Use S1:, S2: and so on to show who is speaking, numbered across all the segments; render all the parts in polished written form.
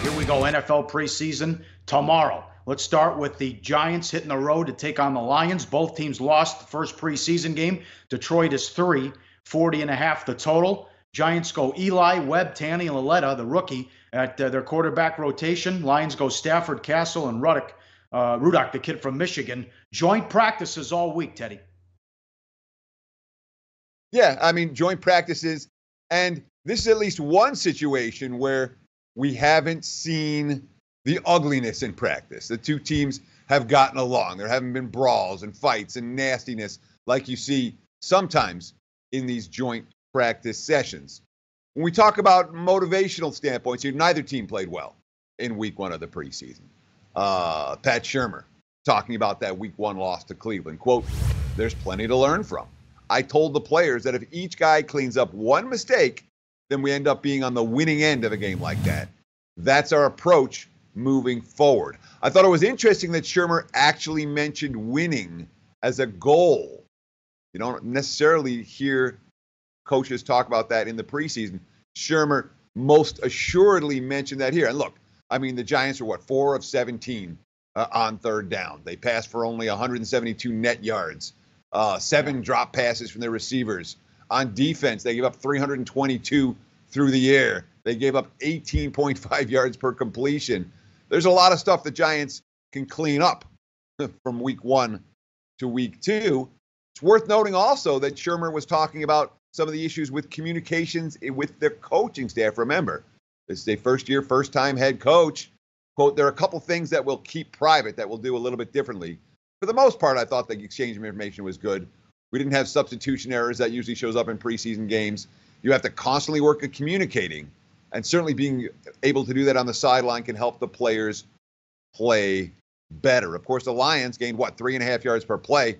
S1: Here we go, NFL preseason tomorrow. Let's start with the Giants hitting the road to take on the Lions. Both teams lost the first preseason game. Detroit is 40.5 the total. Giants go Eli, Webb, Tanny, and Laletta, the rookie, at their quarterback rotation. Lions go Stafford, Castle, and Rudock, the kid from Michigan. Joint practices all week, Teddy.
S2: Yeah, I mean, joint practices. And this is at least one situation where we haven't seen the ugliness in practice. The two teams have gotten along. There haven't been brawls and fights and nastiness like you see sometimes in these joint practice sessions. When we talk about motivational standpoints, neither team played well in week one of the preseason. Pat Shurmur talking about that week one loss to Cleveland. Quote, "There's plenty to learn from. I told the players that if each guy cleans up one mistake, then we end up being on the winning end of a game like that. That's our approach moving forward." I thought it was interesting that Shurmur actually mentioned winning as a goal. You don't necessarily hear coaches talk about that in the preseason. Shurmur most assuredly mentioned that here. And look, I mean, the Giants are 4 of 17 on third down. They passed for only 172 net yards, 7 drop passes from their receivers. On defense, they gave up 322 through the air. They gave up 18.5 yards per completion. There's a lot of stuff the Giants can clean up from week one to week two. It's worth noting also that Shurmur was talking about some of the issues with communications with their coaching staff. Remember, this is a first-year, first-time head coach. Quote, "There are a couple things that we'll keep private that we'll do a little bit differently. For the most part, I thought the exchange of information was good. We didn't have substitution errors that usually shows up in preseason games. You have to constantly work at communicating, and certainly being able to do that on the sideline can help the players play better." Of course, the Lions gained, 3.5 yards per play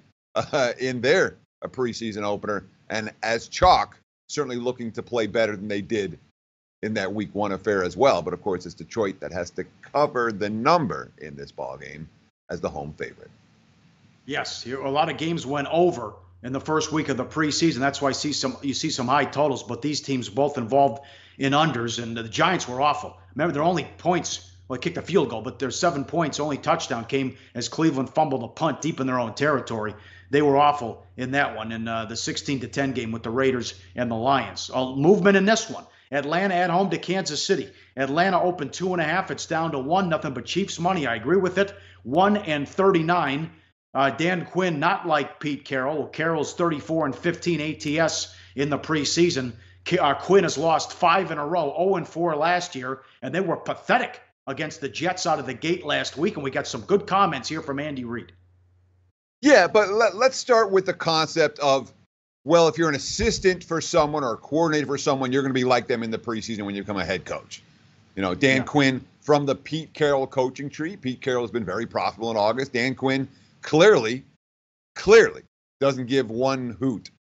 S2: in their preseason opener, and as chalk, certainly looking to play better than they did in that week one affair as well. But of course, it's Detroit that has to cover the number in this ball game as the home favorite.
S1: Yes, a lot of games went over in the first week of the preseason. That's why you see some high totals, but these teams both involved in unders, and the Giants were awful. Remember, their only points, well, they kicked a field goal, but their 7 points, only touchdown came as Cleveland fumbled a punt deep in their own territory. They were awful in that one, in the 16-10 game with the Raiders and the Lions. Movement in this one. Atlanta at home to Kansas City. Atlanta opened 2.5. It's down to 1. Nothing but Chiefs money. I agree with it. 1-39. Dan Quinn, not like Pete Carroll. Carroll's 34-15 ATS in the preseason. Quinn has lost 5 in a row, 0-4 last year, and they were pathetic against the Jets out of the gate last week, and we got some good comments here from Andy Reid.
S2: Yeah, but let's start with the concept of, well, if you're an assistant for someone or a coordinator for someone, you're going to be like them in the preseason when you become a head coach. Dan Quinn from the Pete Carroll coaching tree. Pete Carroll has been very profitable in August. Dan Quinn clearly doesn't give one hoot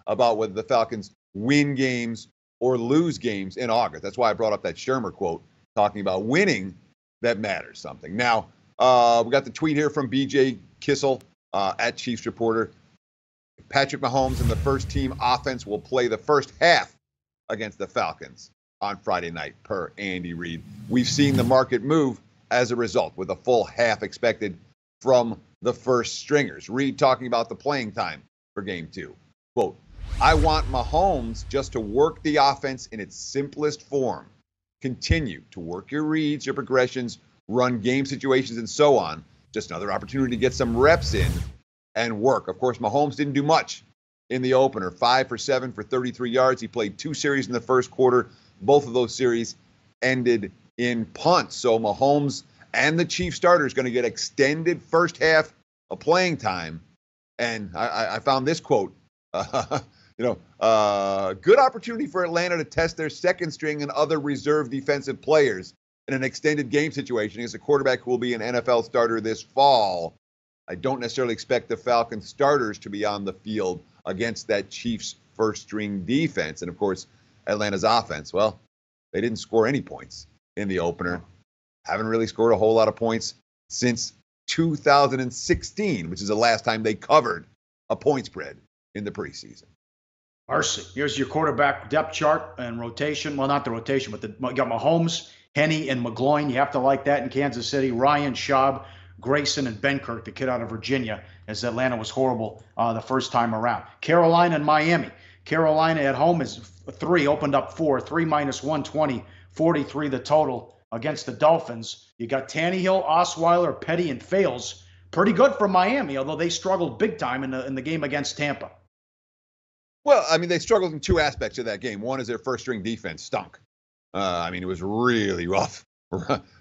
S2: about whether the Falcons win games or lose games in August. That's why I brought up that Shurmur quote talking about winning that matters something. Now, we got the tweet here from BJ Kissel at Chiefs Reporter. Patrick Mahomes and the first team offense will play the first half against the Falcons on Friday night, per Andy Reid. We've seen the market move as a result, with a full half expected from the first stringers. Reid talking about the playing time for game 2. Quote, "I want Mahomes just to work the offense in its simplest form. Continue to work your reads, your progressions, run game situations, and so on. Just another opportunity to get some reps in and work." Of course, Mahomes didn't do much in the opener. 5 for 7 for 33 yards. He played 2 series in the first quarter. Both of those series ended in punts. So Mahomes and the Chiefs starters going to get extended first half of playing time. And I found this quote, good opportunity for Atlanta to test their second string and other reserve defensive players in an extended game situation against a quarterback who will be an NFL starter this fall. I don't necessarily expect the Falcons starters to be on the field against that Chiefs first string defense. And of course, Atlanta's offense, well, they didn't score any points in the opener. Haven't really scored a whole lot of points since 2016, which is the last time they covered a point spread in the preseason.
S1: Mercy. Here's your quarterback depth chart and rotation. Well, not the rotation, but you got Mahomes, Henney, and McGloin. You have to like that in Kansas City. Ryan, Schaub, Grayson, and Benkirk, the kid out of Virginia, as Atlanta was horrible the first time around. Carolina and Miami. Carolina at home is 3, opened up 4. 3 minus 120, 43 the total against the Dolphins. You got Tannehill, Osweiler, Petty, and Fales. Pretty good for Miami, although they struggled big time in the game against Tampa.
S2: Well, I mean, they struggled in 2 aspects of that game. One is their first-string defense stunk. I mean, it was really rough.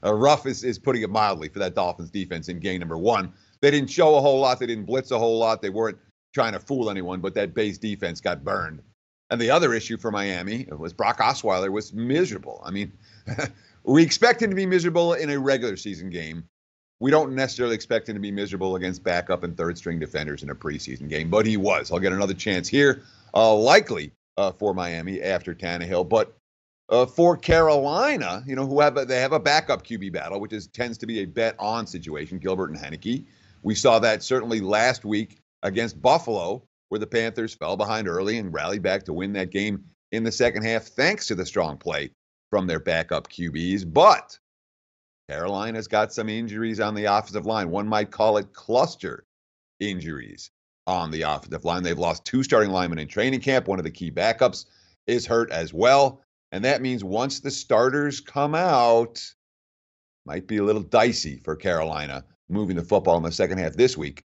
S2: Rough is putting it mildly for that Dolphins defense in game number 1. They didn't show a whole lot. They didn't blitz a whole lot. They weren't trying to fool anyone, but that base defense got burned. And the other issue for Miami was Brock Osweiler was miserable. I mean, we expect him to be miserable in a regular season game. We don't necessarily expect him to be miserable against backup and third-string defenders in a preseason game, but he was. I'll get another chance here, likely for Miami after Tannehill. But for Carolina, they have a backup QB battle, which tends to be a bet-on situation, Gilbert and Heineke. We saw that certainly last week against Buffalo, where the Panthers fell behind early and rallied back to win that game in the second half, thanks to the strong play from their backup QBs. But Carolina's got some injuries on the offensive line. One might call it cluster injuries on the offensive line. They've lost 2 starting linemen in training camp. One of the key backups is hurt as well. And that means once the starters come out, might be a little dicey for Carolina moving the football in the second half this week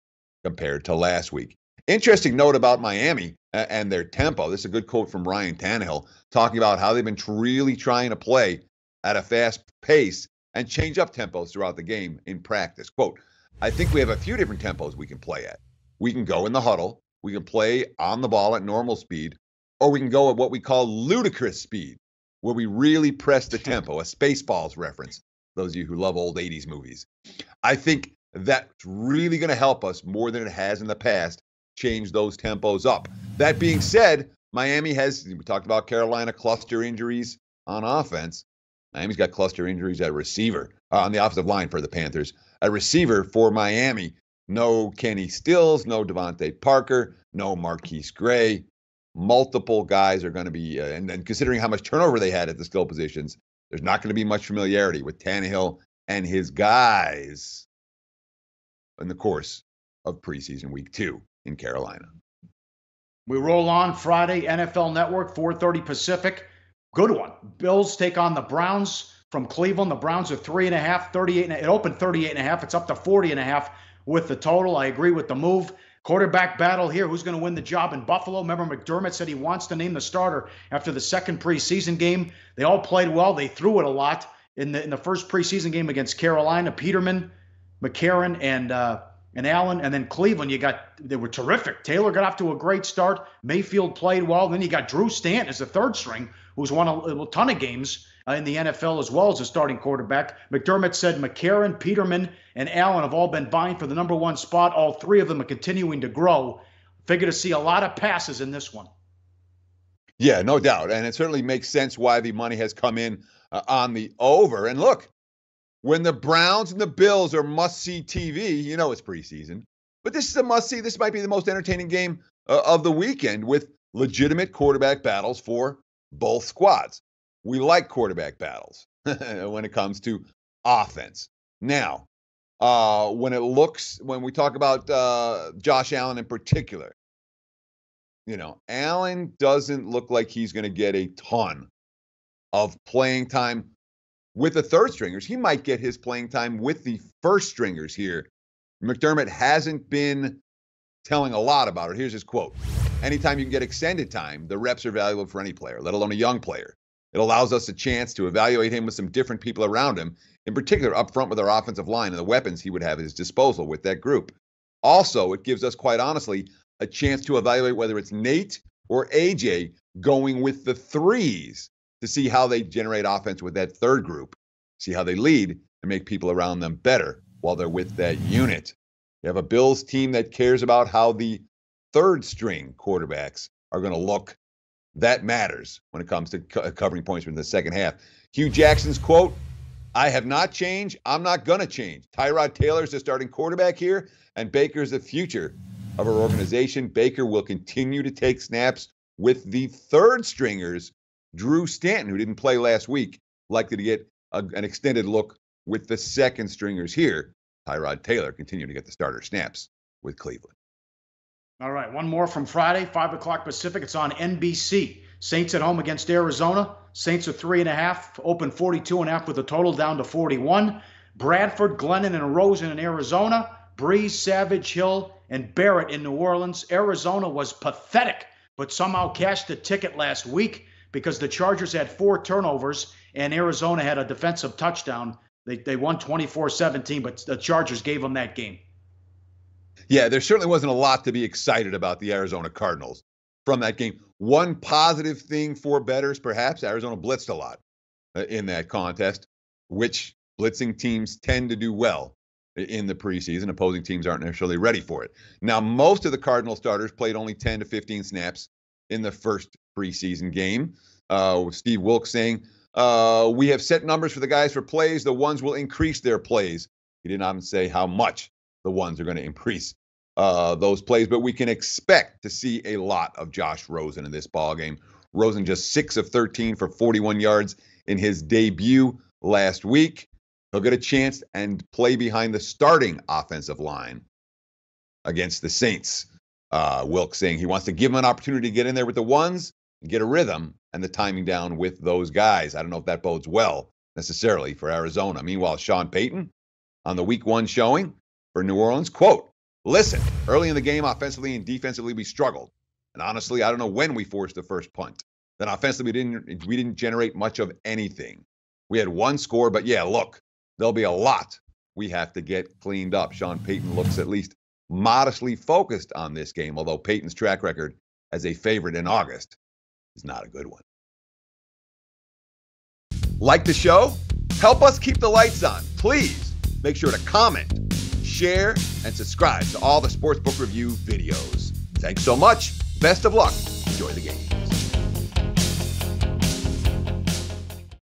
S2: compared to last week. Interesting note about Miami and their tempo. This is a good quote from Ryan Tannehill talking about how they've been really trying to play at a fast pace and change up tempos throughout the game in practice. Quote, I think we have a few different tempos we can play at. We can go in the huddle, we can play on the ball at normal speed, or we can go at what we call ludicrous speed, where we really press the tempo, a Spaceballs reference, those of you who love old 80s movies. I think that's really going to help us more than it has in the past, change those tempos up. That being said, Miami we talked about Carolina cluster injuries on offense. Miami's got cluster injuries at receiver, on the offensive line for the Panthers. A receiver for Miami, no Kenny Stills, no Devontae Parker, no Marquise Gray. Multiple guys are going to be, and considering how much turnover they had at the skill positions, there's not going to be much familiarity with Tannehill and his guys in the course of preseason week 2 in Carolina.
S1: We roll on Friday, NFL Network, 4:30 Pacific. Good one. Bills take on the Browns from Cleveland. The Browns are 3.5, 38. It opened 38.5. It's up to 40.5 with the total. I agree with the move. Quarterback battle here. Who's going to win the job in Buffalo? Remember, McDermott said he wants to name the starter after the second preseason game. They all played well. They threw it a lot in the first preseason game against Carolina. Peterman, McCarron, and Allen, and then Cleveland. They were terrific. Taylor got off to a great start. Mayfield played well. Then you got Drew Stanton as the third string, who's won a ton of games in the NFL as well as a starting quarterback. McDermott said McCarron, Peterman, and Allen have all been vying for the number 1 spot. All 3 of them are continuing to grow. Figure to see a lot of passes in this one.
S2: Yeah, no doubt. And it certainly makes sense why the money has come in on the over. And look, when the Browns and the Bills are must-see TV, it's preseason. But this is a must-see. This might be the most entertaining game of the weekend with legitimate quarterback battles for both squads. We like quarterback battles when it comes to offense. Now, when we talk about Josh Allen in particular, Allen doesn't look like he's going to get a ton of playing time with the third stringers. He might get his playing time with the first stringers here. McDermott hasn't been telling a lot about it. Here's his quote. Anytime you can get extended time, the reps are valuable for any player, let alone a young player. It allows us a chance to evaluate him with some different people around him, in particular up front with our offensive line and the weapons he would have at his disposal with that group. Also, it gives us, quite honestly, a chance to evaluate whether it's Nate or AJ going with the threes to see how they generate offense with that third group, see how they lead and make people around them better while they're with that unit. You have a Bills team that cares about how the third string quarterbacks are going to look. That matters when it comes to covering points in the second half. Hugh Jackson's quote, I have not changed. I'm not going to change. Tyrod Taylor's the starting quarterback here, and Baker's the future of our organization. Baker will continue to take snaps with the third stringers, Drew Stanton, who didn't play last week, likely to get an extended look with the second stringers here. Tyrod Taylor continuing to get the starter snaps with Cleveland.
S1: All right, one more from Friday, 5 o'clock Pacific. It's on NBC. Saints at home against Arizona. Saints are 3.5, open 42.5 with a total down to 41. Bradford, Glennon, and Rosen in Arizona. Breeze, Savage, Hill, and Barrett in New Orleans. Arizona was pathetic, but somehow cashed the ticket last week because the Chargers had 4 turnovers and Arizona had a defensive touchdown. They won 24-17, but the Chargers gave them that game.
S2: Yeah, there certainly wasn't a lot to be excited about the Arizona Cardinals from that game. One positive thing for bettors, perhaps, Arizona blitzed a lot in that contest, which blitzing teams tend to do well in the preseason. Opposing teams aren't necessarily ready for it. Now, most of the Cardinal starters played only 10 to 15 snaps in the first preseason game. With Steve Wilks saying, we have set numbers for the guys for plays. The ones will increase their plays. He did not say how much the ones are going to increase those plays, but we can expect to see a lot of Josh Rosen in this ballgame. Rosen just 6 of 13 for 41 yards in his debut last week. He'll get a chance and play behind the starting offensive line against the Saints. Wilks saying he wants to give him an opportunity to get in there with the ones and get a rhythm and the timing down with those guys. I don't know if that bodes well necessarily for Arizona. Meanwhile, Sean Payton on the week 1 showing for New Orleans, quote, "Listen, early in the game, offensively and defensively, we struggled. And honestly, I don't know when we forced the first punt. Then offensively, we didn't generate much of anything. We had 1 score, but yeah, look, there'll be a lot we have to get cleaned up." Sean Payton looks at least modestly focused on this game, although Payton's track record as a favorite in August is not a good one. Like the show? Help us keep the lights on. Please make sure to comment, share, and subscribe to all the Sportsbook Review videos. Thanks so much. Best of luck. Enjoy the game.